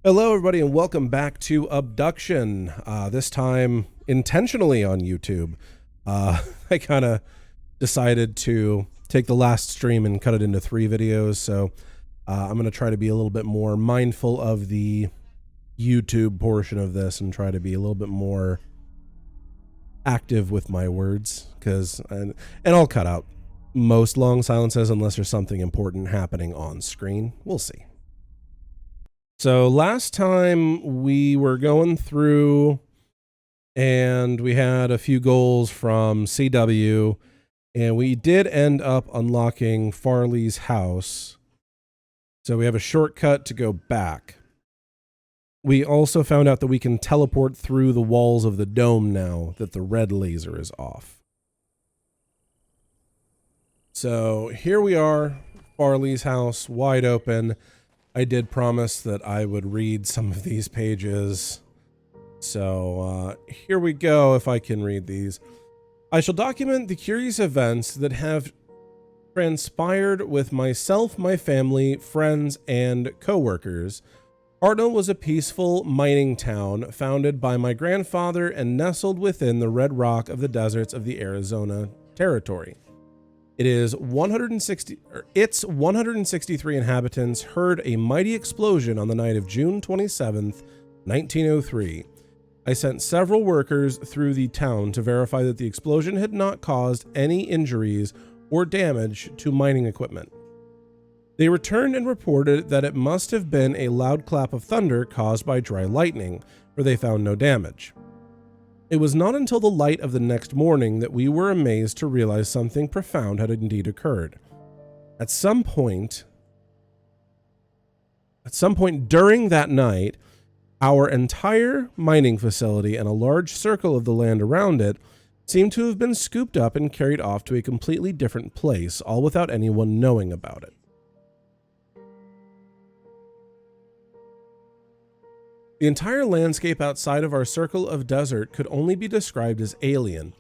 Hello, everybody, and welcome back to Obduction. This time, intentionally on YouTube. I kind of decided to take the last stream and cut it into 3 videos, so I'm going to try to be a little bit more mindful of the YouTube portion of this and try to be a little bit more active with my words, and I'll cut out most long silences unless there's something important happening on screen. We'll see. So last time we were going through and we had a few goals from CW, and we did end up unlocking Farley's house. So we have a shortcut to go back. We also found out that we can teleport through the walls of the dome now that the red laser is off. So here we are, Farley's house, wide open. I did promise that I would read some of these pages. So here we go, if I can read these. I shall document the curious events that have transpired with myself, my family, friends, and co-workers. Hartnell was a peaceful mining town founded by my grandfather and nestled within the red rock of the deserts of the Arizona territory. Its 163 inhabitants heard a mighty explosion on the night of June 27th, 1903. I sent several workers through the town to verify that the explosion had not caused any injuries or damage to mining equipment. They returned and reported that it must have been a loud clap of thunder caused by dry lightning, for they found no damage. It was not until the light of the next morning that we were amazed to realize something profound had indeed occurred. At some point during that night, our entire mining facility and a large circle of the land around it seemed to have been scooped up and carried off to a completely different place, all without anyone knowing about it. The entire landscape outside of our circle of desert could only be described as alien.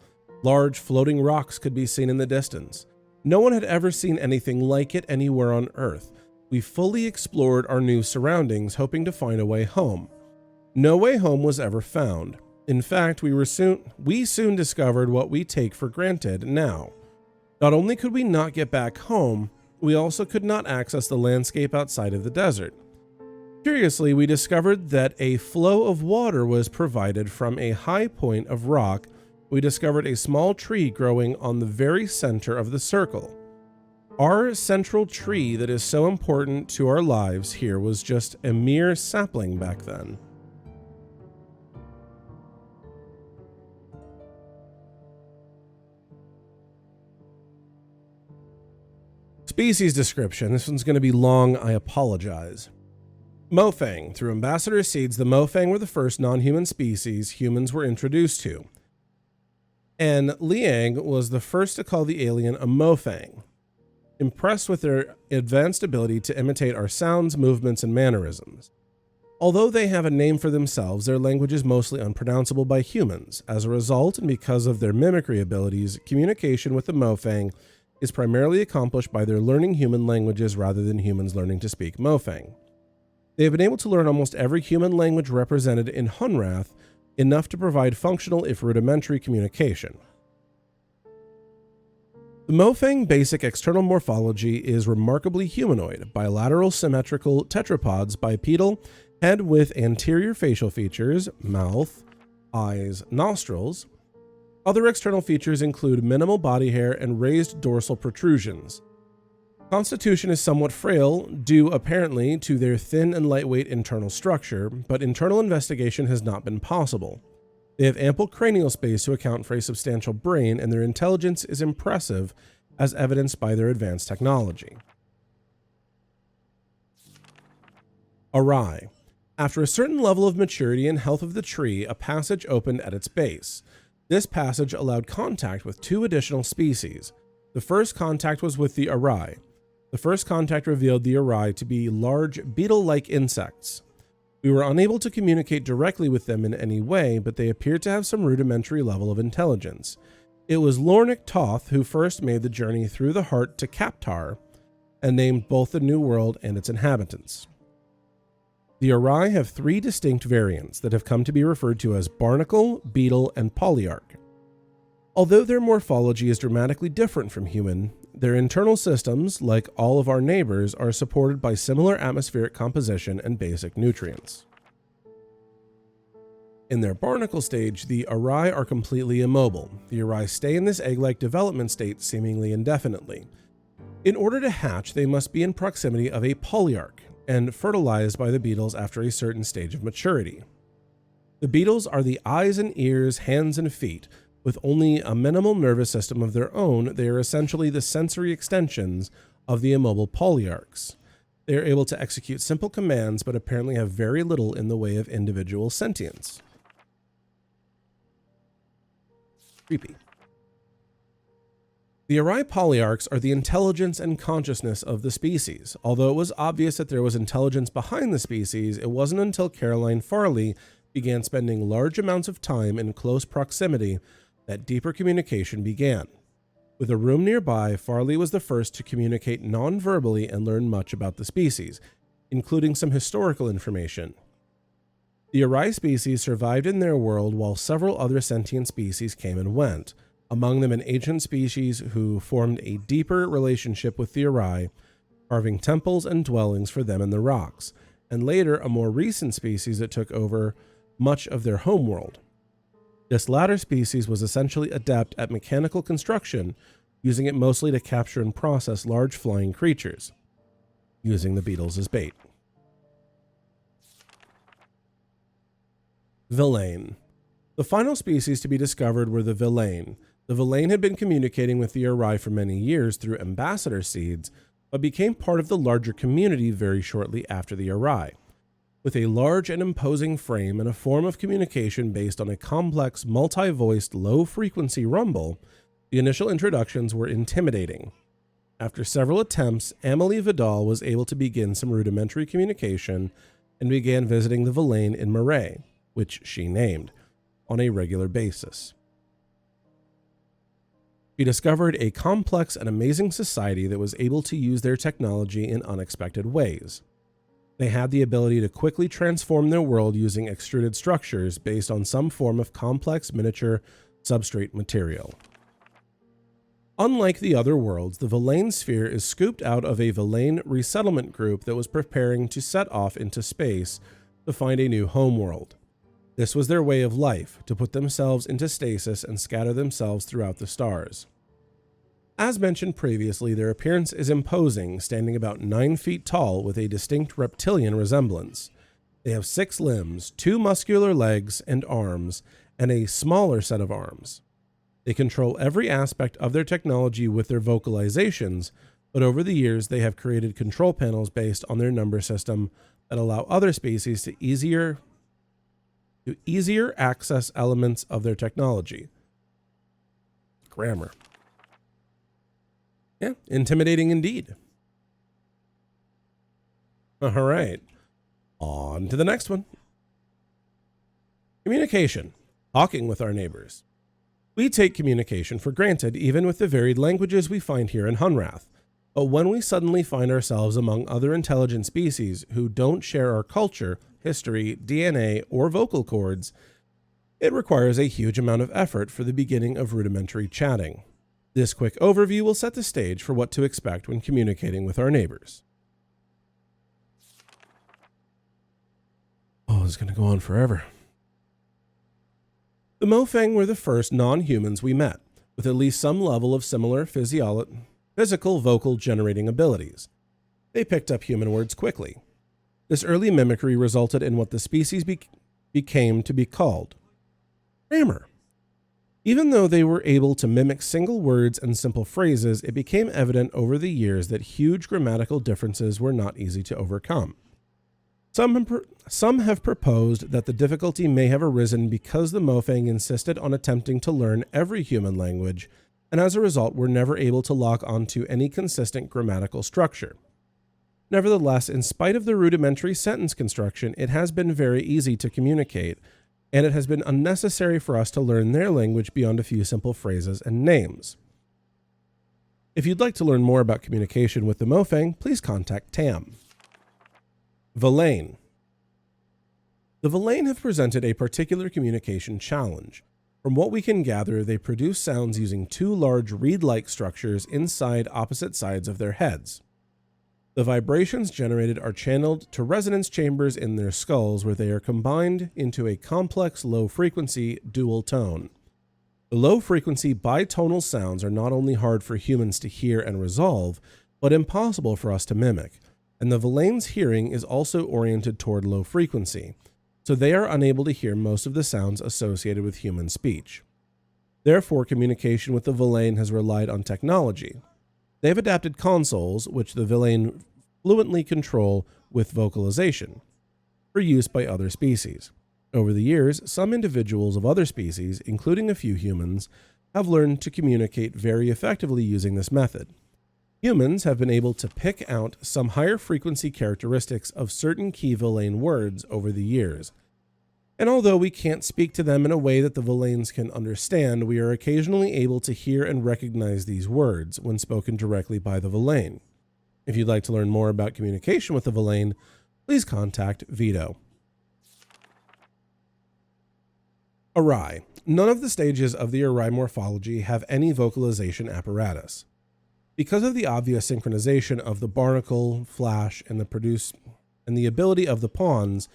Large floating rocks could be seen in the distance. No one had ever seen anything like it anywhere on Earth. We fully explored our new surroundings, hoping to find a way home. No way home was ever found. In fact, we soon discovered what we take for granted now. Not only could we not get back home, we also could not access the landscape outside of the desert. Curiously, we discovered that a flow of water was provided from a high point of rock. We discovered a small tree growing on the very center of the circle. Our central tree that is so important to our lives here was just a mere sapling back then. Species description. This one's going to be long. I apologize. Mofang. Through ambassador seeds, the Mofang were the first non-human species humans were introduced to. And Liang was the first to call the alien a Mofang, impressed with their advanced ability to imitate our sounds, movements, and mannerisms. Although they have a name for themselves, their language is mostly unpronounceable by humans. As a result, and because of their mimicry abilities, communication with the Mofang is primarily accomplished by their learning human languages rather than humans learning to speak Mofang. They have been able to learn almost every human language represented in Hunrath, enough to provide functional if rudimentary communication. The Mofang basic external morphology is remarkably humanoid, bilateral symmetrical tetrapods, bipedal, head with anterior facial features, mouth, eyes, nostrils. Other external features include minimal body hair and raised dorsal protrusions. Constitution is somewhat frail, due apparently to their thin and lightweight internal structure, but internal investigation has not been possible. They have ample cranial space to account for a substantial brain, and their intelligence is impressive, as evidenced by their advanced technology. Awry. After a certain level of maturity and health of the tree, a passage opened at its base. This passage allowed contact with 2 additional species. The first contact was with the Awry. The first contact revealed the Awry to be large beetle-like insects. We were unable to communicate directly with them in any way, but they appeared to have some rudimentary level of intelligence. It was Lornik Toth who first made the journey through the heart to Kaptar and named both the New World and its inhabitants. The Arai have three distinct variants that have come to be referred to as barnacle, beetle, and polyarch. Although their morphology is dramatically different from human, their internal systems, like all of our neighbors, are supported by similar atmospheric composition and basic nutrients. In their barnacle stage, the Arai are completely immobile. The Arai stay in this egg-like development state seemingly indefinitely. In order to hatch, they must be in proximity of a polyarch and fertilized by the beetles after a certain stage of maturity. The beetles are the eyes and ears, hands and feet. With only a minimal nervous system of their own, they are essentially the sensory extensions of the immobile polyarchs. They are able to execute simple commands, but apparently have very little in the way of individual sentience. Creepy. The Arai polyarchs are the intelligence and consciousness of the species. Although it was obvious that there was intelligence behind the species, it wasn't until Caroline Farley began spending large amounts of time in close proximity that deeper communication began. With a room nearby, Farley was the first to communicate non-verbally and learn much about the species, including some historical information. The Arai species survived in their world while several other sentient species came and went, among them an ancient species who formed a deeper relationship with the Arai, carving temples and dwellings for them in the rocks, and later a more recent species that took over much of their homeworld. This latter species was essentially adept at mechanical construction, using it mostly to capture and process large flying creatures, using the beetles as bait. Villain. The final species to be discovered were the Villain. The Villain had been communicating with the Arai for many years through ambassador seeds, but became part of the larger community very shortly after the Arai. With a large and imposing frame and a form of communication based on a complex, multi-voiced, low-frequency rumble, the initial introductions were intimidating. After several attempts, Amelie Vidal was able to begin some rudimentary communication and began visiting the Villain in Marais, which she named, on a regular basis. She discovered a complex and amazing society that was able to use their technology in unexpected ways. They had the ability to quickly transform their world using extruded structures based on some form of complex miniature substrate material. Unlike the other worlds, the Villain sphere is scooped out of a Villain resettlement group that was preparing to set off into space to find a new homeworld. This was their way of life, to put themselves into stasis and scatter themselves throughout the stars. As mentioned previously, their appearance is imposing, standing about 9 feet tall with a distinct reptilian resemblance. They have 6 limbs, 2 muscular legs and arms, and a smaller set of arms. They control every aspect of their technology with their vocalizations, but over the years they have created control panels based on their number system that allow other species to easier access elements of their technology. Grammar. Yeah, intimidating indeed. All right, on to the next one. Communication, talking with our neighbors. We take communication for granted, even with the varied languages we find here in Hunrath. But when we suddenly find ourselves among other intelligent species who don't share our culture, history, DNA, or vocal cords, it requires a huge amount of effort for the beginning of rudimentary chatting. This quick overview will set the stage for what to expect when communicating with our neighbors. Oh, it's going to go on forever. The Mofang were the first non-humans we met, with at least some level of similar physical vocal generating abilities. They picked up human words quickly. This early mimicry resulted in what the species became to be called grammar. Even though they were able to mimic single words and simple phrases, it became evident over the years that huge grammatical differences were not easy to overcome. Some have proposed that the difficulty may have arisen because the Mofang insisted on attempting to learn every human language, and as a result were never able to lock onto any consistent grammatical structure. Nevertheless, in spite of the rudimentary sentence construction, it has been very easy to communicate, and it has been unnecessary for us to learn their language beyond a few simple phrases and names. If you'd like to learn more about communication with the Mofang, please contact Tam. Villain. The Villain have presented a particular communication challenge. From what we can gather, they produce sounds using two large reed-like structures inside opposite sides of their heads. The vibrations generated are channeled to resonance chambers in their skulls, where they are combined into a complex low-frequency dual tone. The low-frequency bitonal sounds are not only hard for humans to hear and resolve, but impossible for us to mimic, and the Villain's hearing is also oriented toward low frequency, so they are unable to hear most of the sounds associated with human speech. Therefore, communication with the Villain has relied on technology. They have adapted consoles, which the Villain fluently control with vocalization, for use by other species. Over the years, some individuals of other species, including a few humans, have learned to communicate very effectively using this method. Humans have been able to pick out some higher frequency characteristics of certain key Villain words over the years. And although we can't speak to them in a way that the Villains can understand, we are occasionally able to hear and recognize these words when spoken directly by the Villain. If you'd like to learn more about communication with the Villain, please contact Vito. Awry. None of the stages of the Awry morphology have any vocalization apparatus. Because of the obvious synchronization of the barnacle, flash, and the ability of the pawns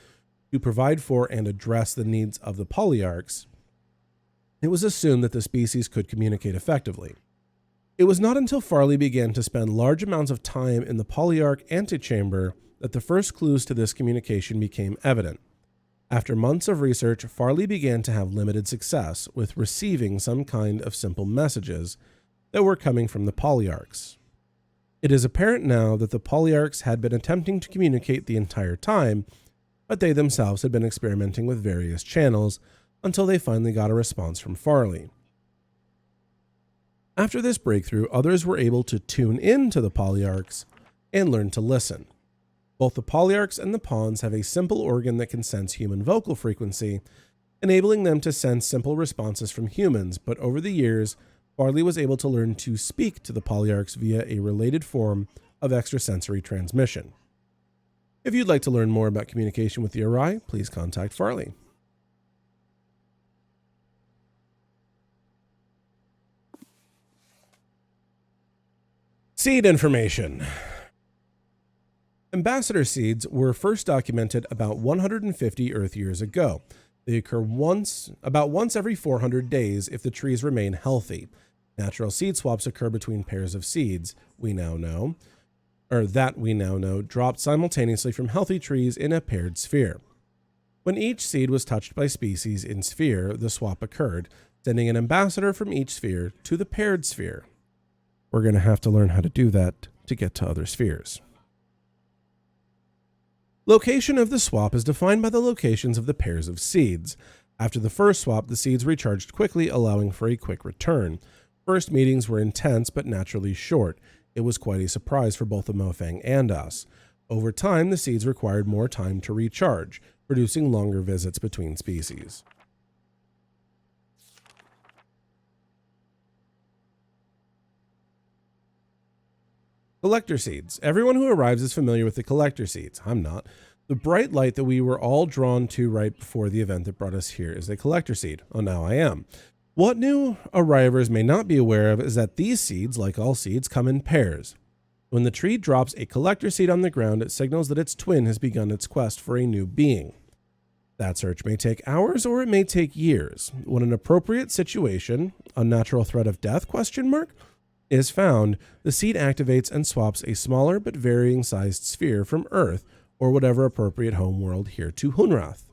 to provide for and address the needs of the polyarchs, it was assumed that the species could communicate effectively. It was not until Farley began to spend large amounts of time in the polyarch antechamber that the first clues to this communication became evident. After months of research, Farley began to have limited success with receiving some kind of simple messages that were coming from the polyarchs. It is apparent now that the polyarchs had been attempting to communicate the entire time, but they themselves had been experimenting with various channels until they finally got a response from Farley. After this breakthrough, others were able to tune in to the polyarchs and learn to listen. Both the polyarchs and the pawns have a simple organ that can sense human vocal frequency, enabling them to sense simple responses from humans, but over the years, Farley was able to learn to speak to the polyarchs via a related form of extrasensory transmission. If you'd like to learn more about communication with the Awry, please contact Farley. Seed information. Ambassador seeds were first documented about 150 Earth years ago. They occur about once every 400 days if the trees remain healthy. Natural seed swaps occur between pairs of seeds we now know, dropped simultaneously from healthy trees in a paired sphere. When each seed was touched by species in sphere, the swap occurred, sending an ambassador from each sphere to the paired sphere. We're going to have to learn how to do that to get to other spheres. Location of the swap is defined by the locations of the pairs of seeds. After the first swap, the seeds recharged quickly, allowing for a quick return. First meetings were intense but naturally short. It was quite a surprise for both the Mofang and us. Over time, the seeds required more time to recharge, producing longer visits between species. Collector seeds. Everyone who arrives is familiar with the collector seeds. I'm not. The bright light that we were all drawn to right before the event that brought us here is a collector seed. Oh, now I am. What new arrivers may not be aware of is that these seeds, like all seeds, come in pairs. When the tree drops a collector seed on the ground, it signals that its twin has begun its quest for a new being. That search may take hours or it may take years. When an appropriate situation, unnatural threat of death, is found, the seed activates and swaps a smaller but varying sized sphere from Earth or whatever appropriate home world here to Hunrath.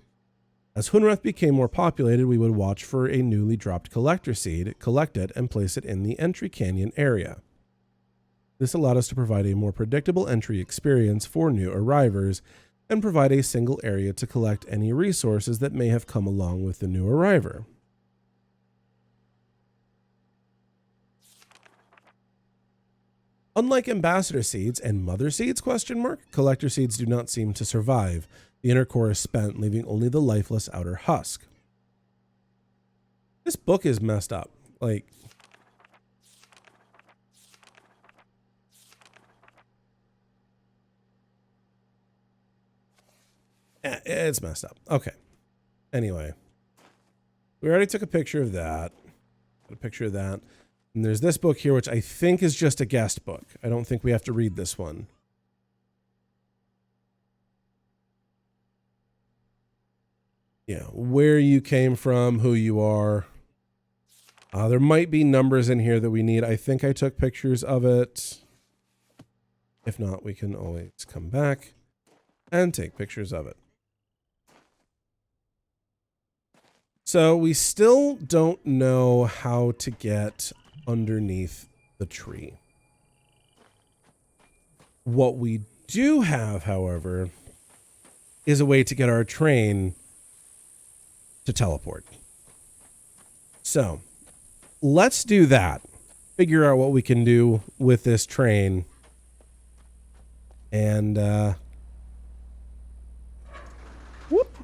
As Hunrath became more populated, we would watch for a newly dropped collector seed, collect it, and place it in the entry canyon area. This allowed us to provide a more predictable entry experience for new arrivers and provide a single area to collect any resources that may have come along with the new arriver. Unlike ambassador seeds and mother seeds, collector seeds do not seem to survive. The inner core is spent, leaving only the lifeless outer husk. This book is messed up. It's messed up. Okay. Anyway, we already took a picture of that. Got a picture of that. And there's this book here, which I think is just a guest book. I don't think we have to read this one. Yeah, where you came from, who you are. There might be numbers in here that we need. I think I took pictures of it. If not, we can always come back and take pictures of it. So we still don't know how to get underneath the tree. What we do have, however, is a way to get our train to teleport. So let's do that. Figure out what we can do with this train. And whoop,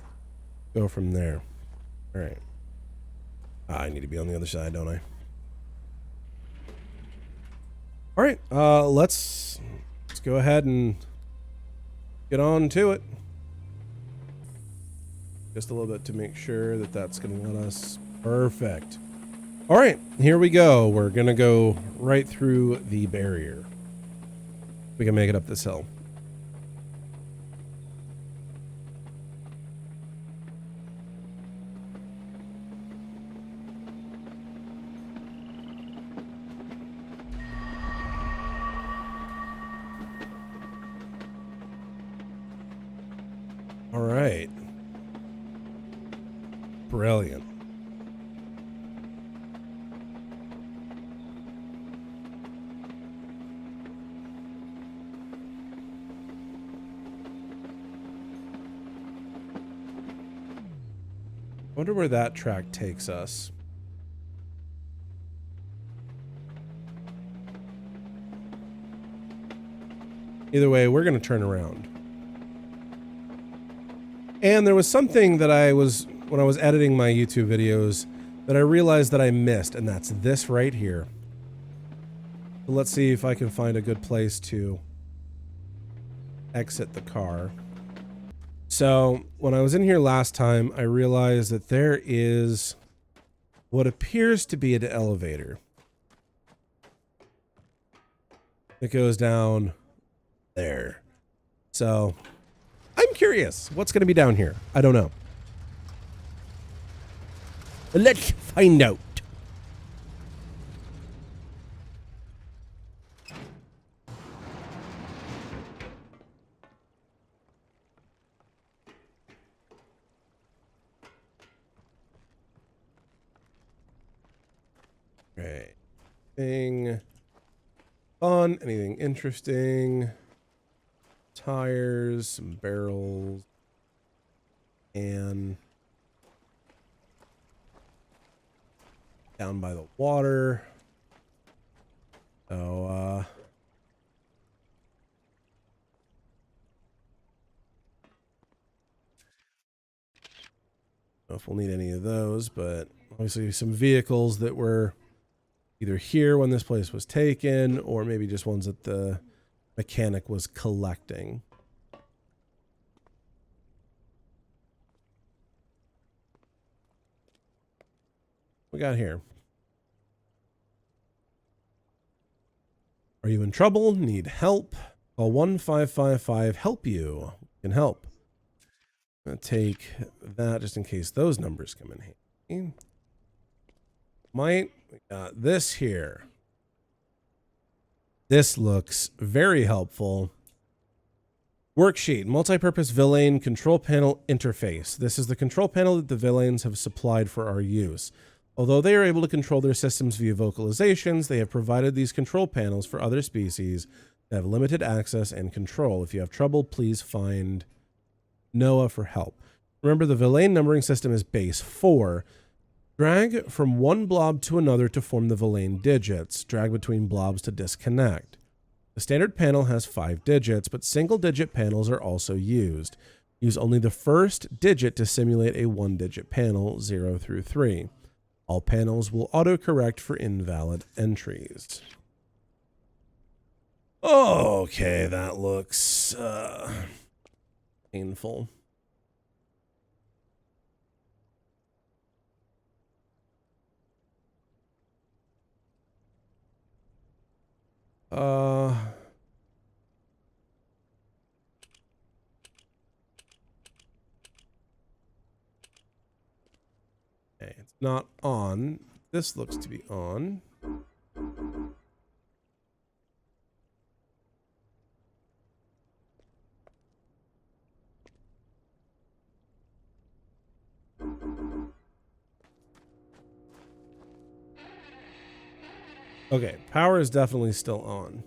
go from there. All right. I need to be on the other side, don't I? All right. Let's go ahead and get on to it. Just a little bit to make sure that that's going to let us. Perfect. All right, here we go. We're going to go right through the barrier. We can make it up this hill. All right. Brilliant. I wonder where that track takes us. Either way, we're going to turn around. And there was something that when I was editing my YouTube videos, that I realized that I missed, and that's this right here. So let's see if I can find a good place to exit the car. So when I was in here last time, I realized that there is what appears to be an elevator that goes down there. So I'm curious what's going to be down here. I don't know. Let's find out. Okay. Anything fun? Anything interesting? Tires, some barrels, and down by the water. So, don't know if we'll need any of those, but obviously some vehicles that were either here when this place was taken, or maybe just ones that the mechanic was collecting. What we got here? Are you in trouble? Need help? Call 1555. Help you. Can help. I'm going to take that just in case those numbers come in handy. We got this here. This looks very helpful. Worksheet, multi-purpose villain control panel interface. This is the control panel that the villains have supplied for our use. Although they are able to control their systems via vocalizations, they have provided these control panels for other species that have limited access and control. If you have trouble, please find Noah for help. Remember, the villain numbering system is base 4. Drag from one blob to another to form the villain digits. Drag between blobs to disconnect. The standard panel has 5 digits, but single-digit panels are also used. Use only the first digit to simulate a 1-digit panel, 0 through 3. All panels will autocorrect for invalid entries. Okay, that looks painful. Okay, it's not on. This looks to be on. Okay, power is definitely still on.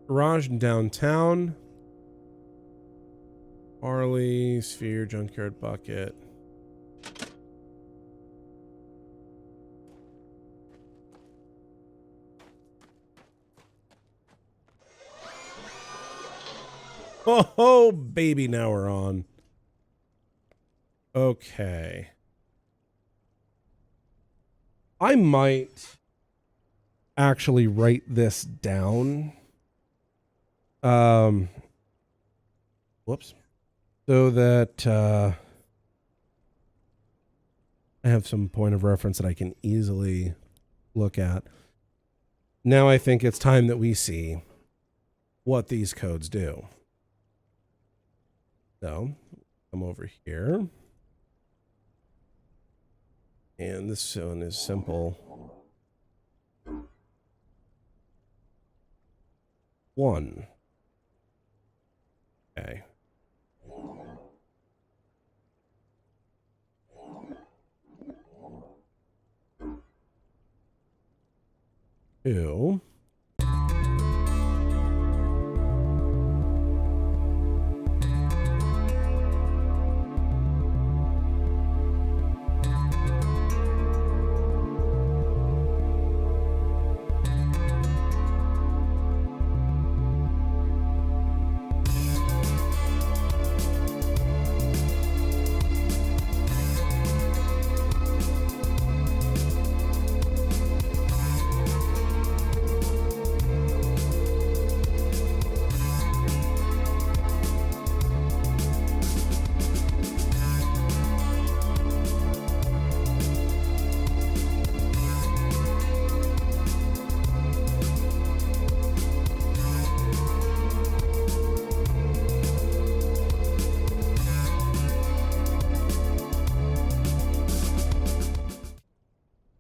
Garage in downtown. Barley, sphere, junkyard bucket. Oh, baby, now we're on. Okay. I might actually write this down. Whoops. So that I have some point of reference that I can easily look at. Now I think it's time that we see what these codes do. So, come over here. And this one is simple. 1. Okay. 2.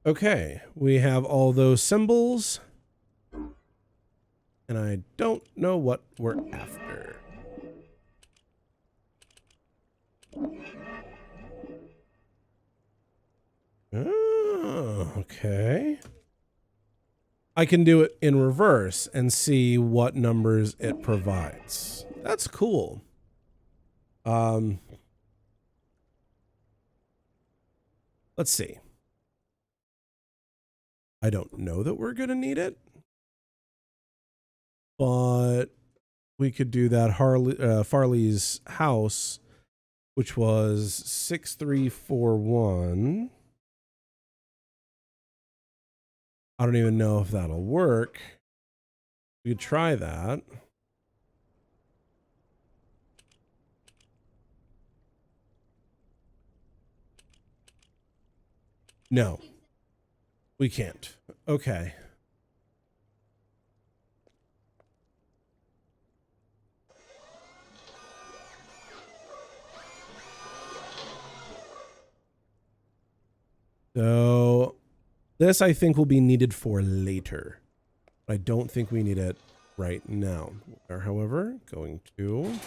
Okay, we have all those symbols. And I don't know what we're after. Oh, okay. I can do it in reverse and see what numbers it provides. That's cool. Let's see. I don't know that we're going to need it, but we could do that Farley's house, which was 6341. I don't even know if that'll work. We could try that. No, we can't. Okay. So this I think will be needed for later. I don't think we need it right now. We are, however, going to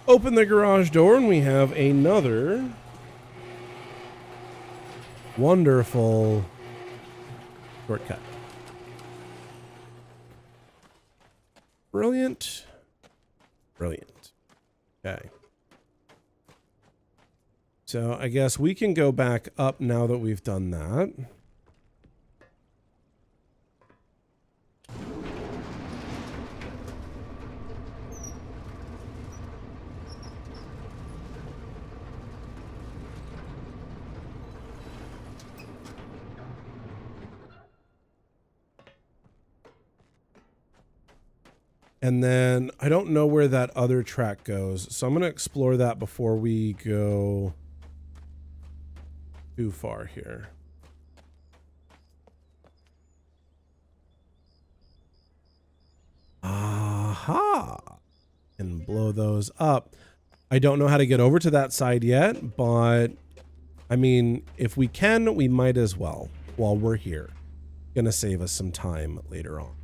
open the garage door and we have another wonderful shortcut. Brilliant. Brilliant. Okay. So I guess we can go back up now that we've done that. And then I don't know where that other track goes, so I'm going to explore that before we go too far here. Aha! And blow those up. I don't know how to get over to that side yet, but I mean, if we can, we might as well while we're here. Gonna save us some time later on.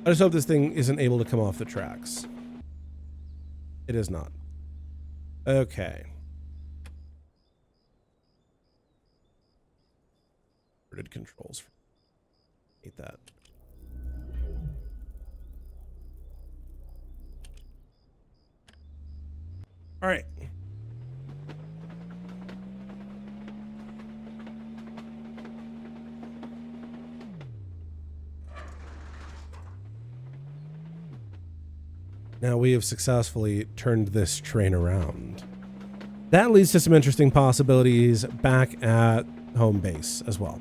I just hope this thing isn't able to come off the tracks. It is not. Okay. Inverted controls. Hate that. All right. Now we have successfully turned this train around. That leads to some interesting possibilities back at home base as well.